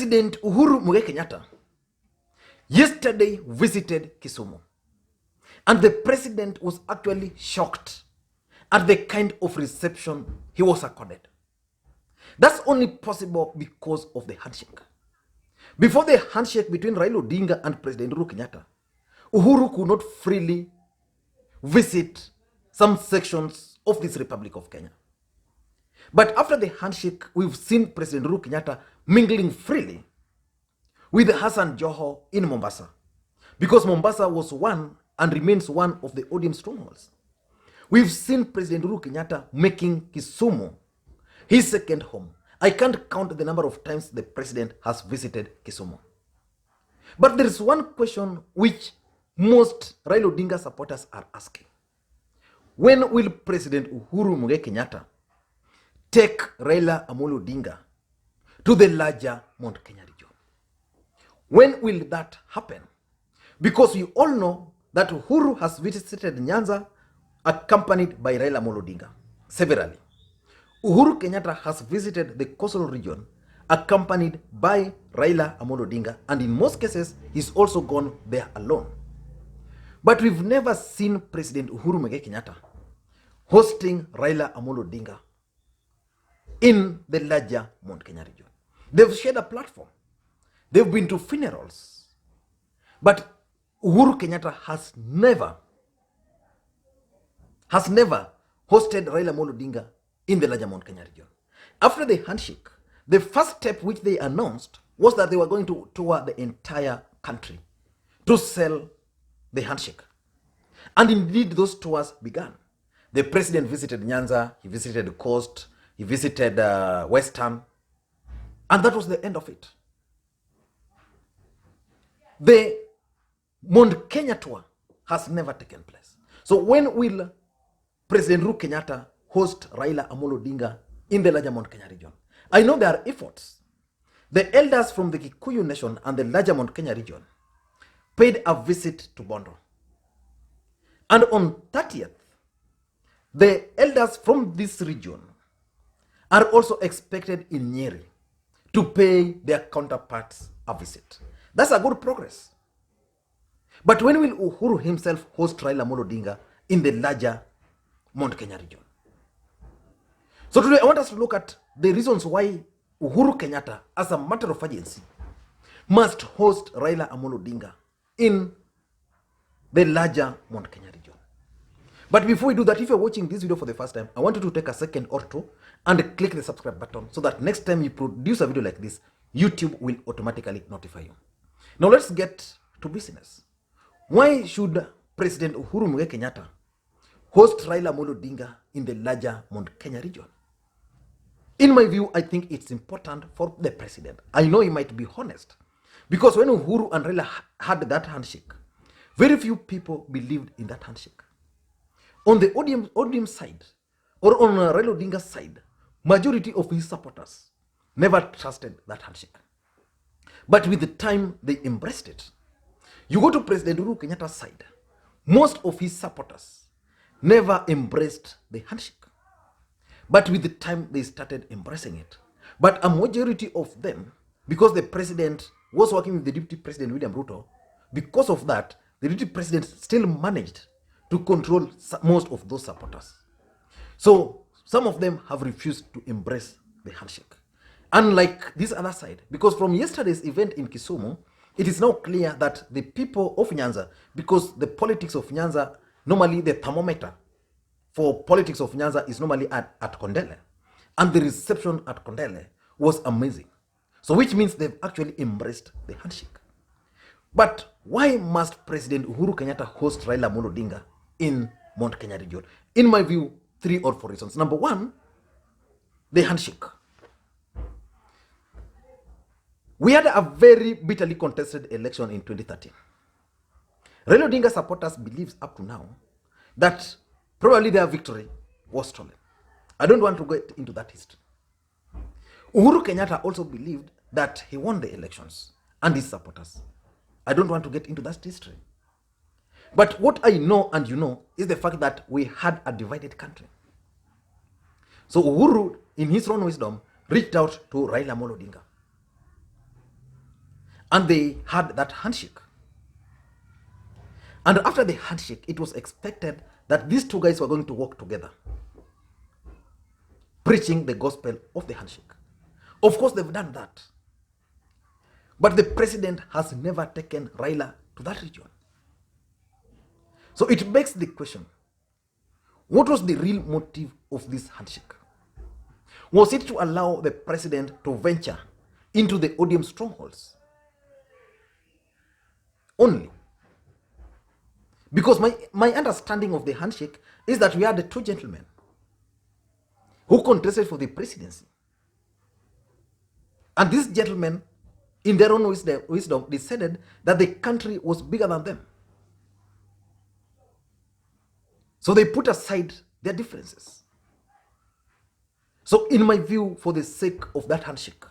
President Uhuru Kenyatta yesterday visited Kisumu. And the president was actually shocked at the kind of reception he was accorded. That's only possible because of the handshake. Before the handshake between Raila Odinga and President Uhuru Kenyatta, Uhuru could not freely visit some sections of this Republic of Kenya. But after the handshake, we've seen President Uhuru Kenyatta mingling freely with Hassan Joho in Mombasa, because Mombasa was one and remains one of the ODM strongholds. We've seen President Uhuru Kenyatta making Kisumu his second home. I can't count the number of times the president has visited Kisumu. But there is one question which most Raila Odinga supporters are asking. When will President Uhuru Kenyatta take Raila Amolo Odinga to the larger Mount Kenya region? When will that happen? Because we all know that Uhuru has visited Nyanza accompanied by Raila Amolo Odinga severally. Uhuru Kenyatta has visited the coastal region accompanied by Raila Amolo Odinga, and in most cases, he's also gone there alone. But we've never seen President Uhuru Kenyatta hosting Raila Amolo Odinga in the larger Mount Kenya region. They've shared a platform. They've been to funerals. But Uhuru Kenyatta has never hosted Raila Amolo Odinga in the larger Mount Kenya region. After the handshake, the first step which they announced was that they were going to tour the entire country to sell the handshake. And indeed, those tours began. The president visited Nyanza, he visited the coast, he visited Western, and that was the end of it. The Mount Kenya tour has never taken place. So when will President Uhuru Kenyatta host Raila Amolo Odinga in the larger Mount Kenya region? I know there are efforts. The elders from the Kikuyu nation and the larger Mount Kenya region paid a visit to Bondo. And on 30th, the elders from this region are also expected in Nyeri to pay their counterparts a visit. That's a good progress. But when will Uhuru himself host Raila Amolo Odinga in the larger Mount Kenya region? So today I want us to look at the reasons why Uhuru Kenyatta, as a matter of urgency, must host Raila Amolo Odinga in the larger Mount Kenya region. But before we do that, if you're watching this video for the first time, I want you to take a second or two and click the subscribe button so that next time you produce a video like this, YouTube will automatically notify you. Now let's get to business. Why should President Uhuru Kenyatta host Raila Amolo Odinga in the larger Mount Kenya region? In my view, I think it's important for the president. I know he might be honest, because when Uhuru and Raila had that handshake, very few people believed in that handshake. On the ODM side, or on Raila Odinga's side, majority of his supporters never trusted that handshake. But with the time, they embraced it. You go to President Uhuru Kenyatta's side, most of his supporters never embraced the handshake. But with the time, they started embracing it. But a majority of them, because the president was working with the Deputy President William Ruto, because of that, the Deputy President still managed to control most of those supporters. So some of them have refused to embrace the handshake. Unlike this other side, because from yesterday's event in Kisumu, it is now clear that the people of Nyanza, because the politics of Nyanza, normally the thermometer for politics of Nyanza is normally at Kondele. And the reception at Kondele was amazing. So which means they've actually embraced the handshake. But why must President Uhuru Kenyatta host Raila Amolo Odinga in Mount Kenya region? In my view, 3 or 4 reasons. Number one, the handshake. We had a very bitterly contested election in 2013. Raila Odinga supporters believes up to now that probably their victory was stolen. I don't want to get into that history. Uhuru Kenyatta also believed that he won the elections, and his supporters. I don't want to get into that history. But what I know and you know is the fact that we had a divided country. So Uhuru, in his own wisdom, reached out to Raila Amolo Odinga. And they had that handshake. And after the handshake, it was expected that these two guys were going to work together, preaching the gospel of the handshake. Of course, they've done that. But the president has never taken Raila to that region. So it begs the question, what was the real motive of this handshake? Was it to allow the president to venture into the ODM strongholds? Only. Because my understanding of the handshake is that we had the two gentlemen who contested for the presidency. And these gentlemen, in their own wisdom, decided that the country was bigger than them. So they put aside their differences. So in my view, for the sake of that handshake,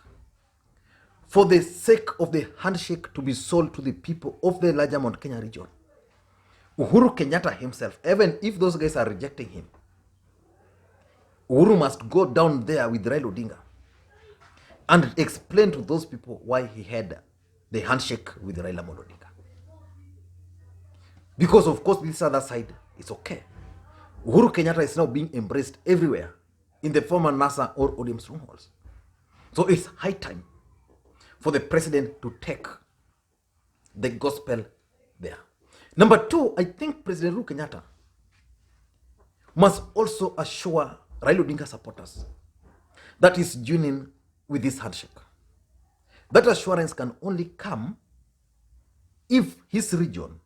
for the sake of the handshake to be sold to the people of the larger Mount Kenya region, Uhuru Kenyatta himself, even if those guys are rejecting him, Uhuru must go down there with Raila Odinga and explain to those people why he had the handshake with Raila Odinga. Because of course this other side is okay. Uhuru Kenyatta is now being embraced everywhere in the former NASA or ODM strongholds. So it's high time for the president to take the gospel there. Number two, I think President Uhuru Kenyatta must also assure Raila Odinga supporters that he's joining with this handshake. That assurance can only come if his region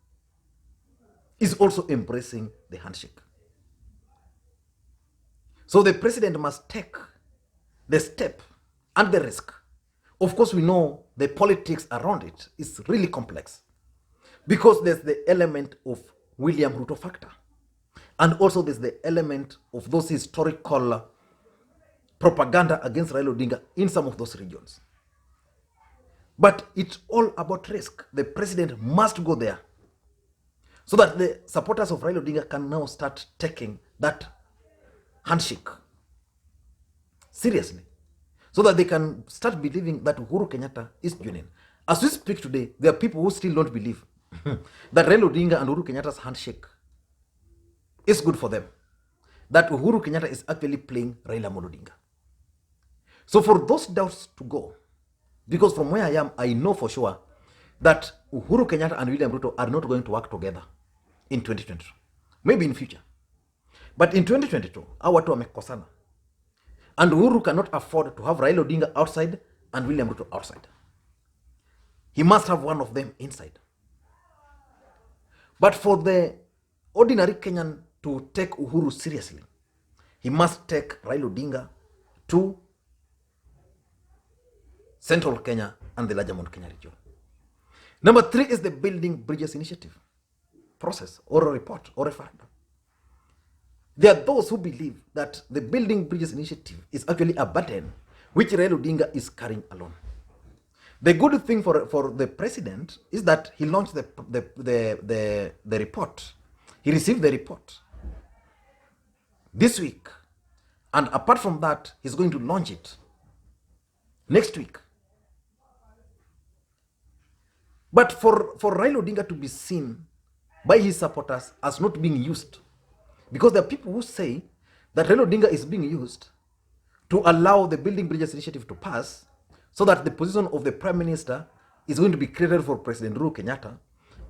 is also embracing the handshake. So the president must take the step and the risk. Of course, we know the politics around it is really complex because there's the element of William Ruto factor. And also there's the element of those historical propaganda against Raila Odinga in some of those regions. But it's all about risk. The president must go there so that the supporters of Raila Odinga can now start taking that handshake seriously, so that they can start believing that Uhuru Kenyatta is joining. As we speak today, there are people who still don't believe that Raila Odinga and Uhuru Kenyatta's handshake is good for them, that Uhuru Kenyatta is actually playing Raila Odinga. So for those doubts to go, because from where I am, I know for sure that Uhuru Kenyatta and William Ruto are not going to work together in 2022, maybe in future. But in 2022, our watu wamekosana. And Uhuru cannot afford to have Raila Odinga outside and William Ruto outside. He must have one of them inside. But for the ordinary Kenyan to take Uhuru seriously, he must take Raila Odinga to Central Kenya and the larger Mount Kenya region. Number three is the Building Bridges Initiative process or a report or referendum. There are those who believe that the Building Bridges Initiative is actually a burden which Raila Odinga is carrying alone. The good thing for the president is that he launched the report. He received the report this week. And apart from that, he's going to launch it next week. But for Raila Odinga to be seen by his supporters as not being used, because there are people who say that Raila Odinga is being used to allow the Building Bridges Initiative to pass so that the position of the Prime Minister is going to be created for President Uhuru Kenyatta.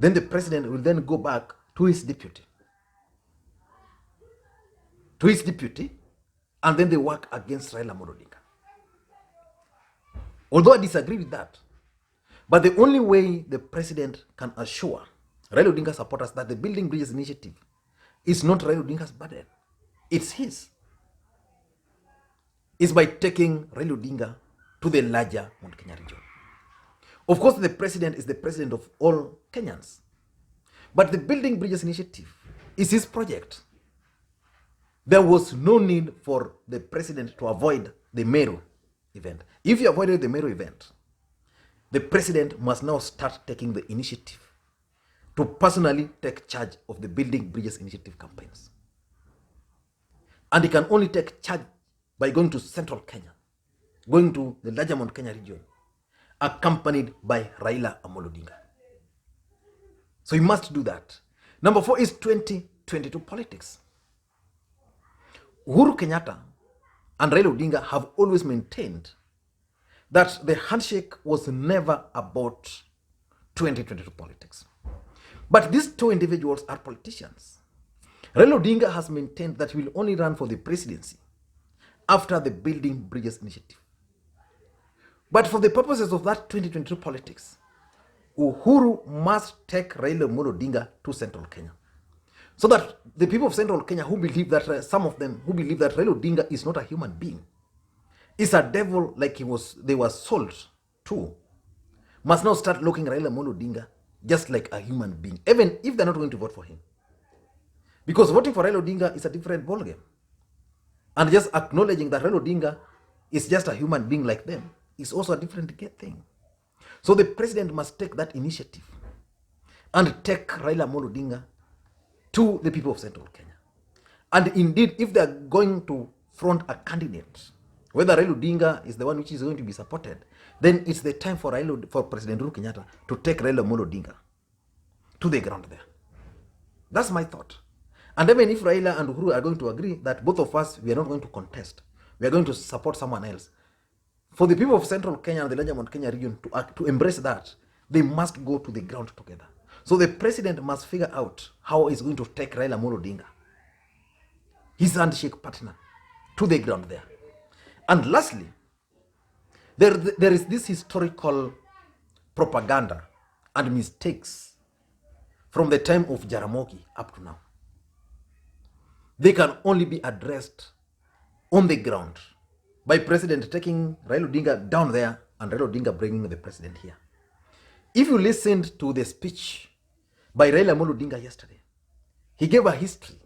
Then the president will then go back to his deputy. And then they work against Raila Odinga. Although I disagree with that, but the only way the president can assure Raila Odinga supporters that the Building Bridges Initiative is not Raila Odinga's burden, it's his, is by taking Raila Odinga to the larger Mount Kenya region. Of course, the president is the president of all Kenyans, but the Building Bridges Initiative is his project. There was no need for the president to avoid the Meru event. If you avoided the Meru event, the president must now start taking the initiative to personally take charge of the Building Bridges Initiative campaigns. And he can only take charge by going to Central Kenya, going to the larger Mount Kenya region, accompanied by Raila Amolo Odinga. So you must do that. Number 4 is 2022 politics. Uhuru Kenyatta and Raila Odinga have always maintained that the handshake was never about 2022 politics. But these two individuals are politicians. Raila Odinga has maintained that he will only run for the presidency after the Building Bridges initiative. But for the purposes of that 2022 politics, Uhuru must take Raila Amolo Odinga to Central Kenya. So that the people of Central Kenya who believe that, some of them who believe that Raila Odinga is not a human being, is a devil like they were sold to, must now start looking Raila Amolo Odinga just like a human being, even if they're not going to vote for him. Because voting for Raila Odinga is a different ballgame. And just acknowledging that Raila Odinga is just a human being like them is also a different thing. So the president must take that initiative and take Raila Amolo Odinga to the people of Central Kenya. And indeed, if they're going to front a candidate, whether Raila Odinga is the one which is going to be supported, then it's the time for President Uhuru Kenyatta to take Raila Amolo Odinga to the ground there. That's my thought. And even if Raila and Uhuru are going to agree that both of us, we are not going to contest, we are going to support someone else, for the people of Central Kenya and the larger Mount Kenya region to embrace that, they must go to the ground together. So the president must figure out how he's going to take Raila Amolo Odinga, his handshake partner, to the ground there. And lastly, there is this historical propaganda and mistakes from the time of Jaramogi up to now. They can only be addressed on the ground by president taking Raila Odinga down there and Raila Odinga bringing the president here. If you listened to the speech by Raila Amolo Odinga yesterday, he gave a history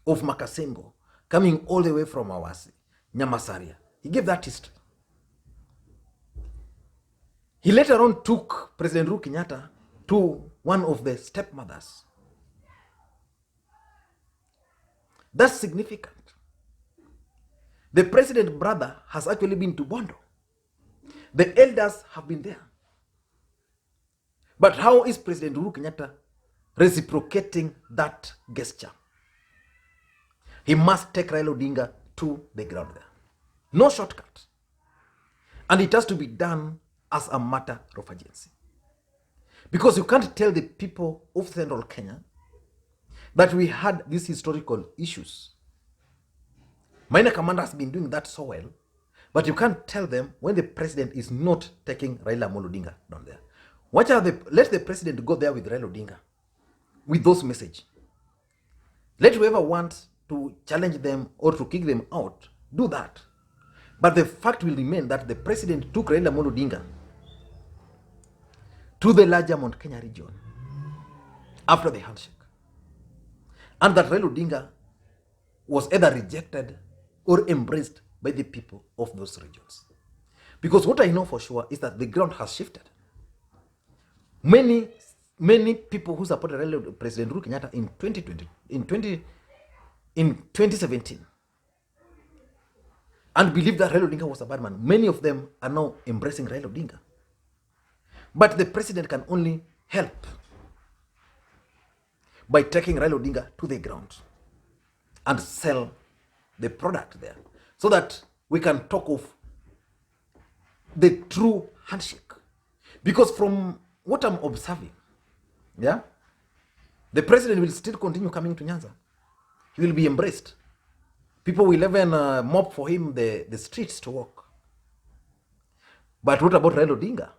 of Makasengo coming all the way from Awasi, Nyamasaria. He gave that history. He later on took President Uhuru Kenyatta to one of the stepmothers. That's significant. The president's brother has actually been to Bondo. The elders have been there. But how is President Uhuru Kenyatta reciprocating that gesture? He must take Raila Odinga to the ground there. No shortcut. And it has to be done as a matter of urgency. Because you can't tell the people of Central Kenya that we had these historical issues. Minor Commander has been doing that so well, but you can't tell them when the president is not taking Raila Amolo Odinga down there. Let the president go there with Raila Odinga, with those messages. Let whoever wants to challenge them or to kick them out, do that. But the fact will remain that the president took Raila Amolo Odinga to the larger Mount Kenya region after the handshake. And that Raila Odinga was either rejected or embraced by the people of those regions. Because what I know for sure is that the ground has shifted. Many people who supported President Uhuru Kenyatta in 2017 and believed that Raila Odinga was a bad man, many of them are now embracing Raila Odinga. But the president can only help by taking Raila Odinga to the ground and sell the product there, so that we can talk of the true handshake. Because from what I'm observing, the president will still continue coming to Nyanza. He will be embraced. People will even mop for him the streets to walk. But what about Raila Odinga?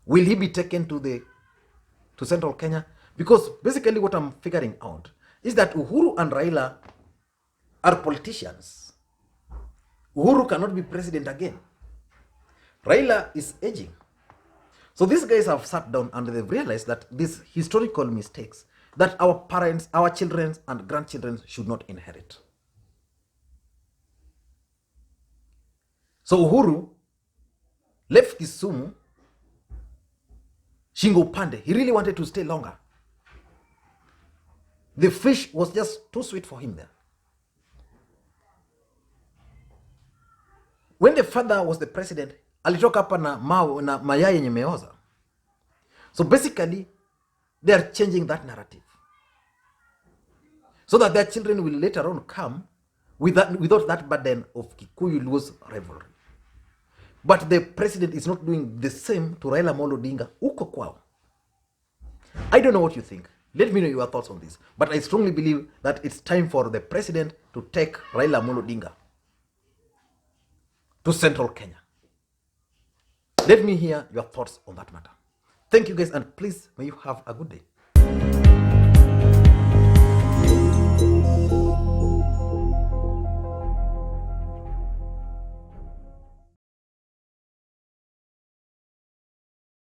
Will he be taken to Central Kenya? Because basically what I'm figuring out is that Uhuru and Raila are politicians. Uhuru cannot be president again. Raila is aging. So these guys have sat down and they've realized that these historical mistakes that our parents, our children and grandchildren should not inherit. So Uhuru left Kisumu, Shingo Pande. He really wanted to stay longer. The fish was just too sweet for him there. When the father was the president, alitoka hapa na mayai yenye meoza. So basically, they are changing that narrative so that their children will later on come without that burden of Kikuyu-Luo's rivalry. But the president is not doing the same to Raila Odinga uko kwao. I don't know what you think. Let me know your thoughts on this. But I strongly believe that it's time for the president to take Raila Odinga to central Kenya. Let me hear your thoughts on that matter. Thank you guys, and please may you have a good day.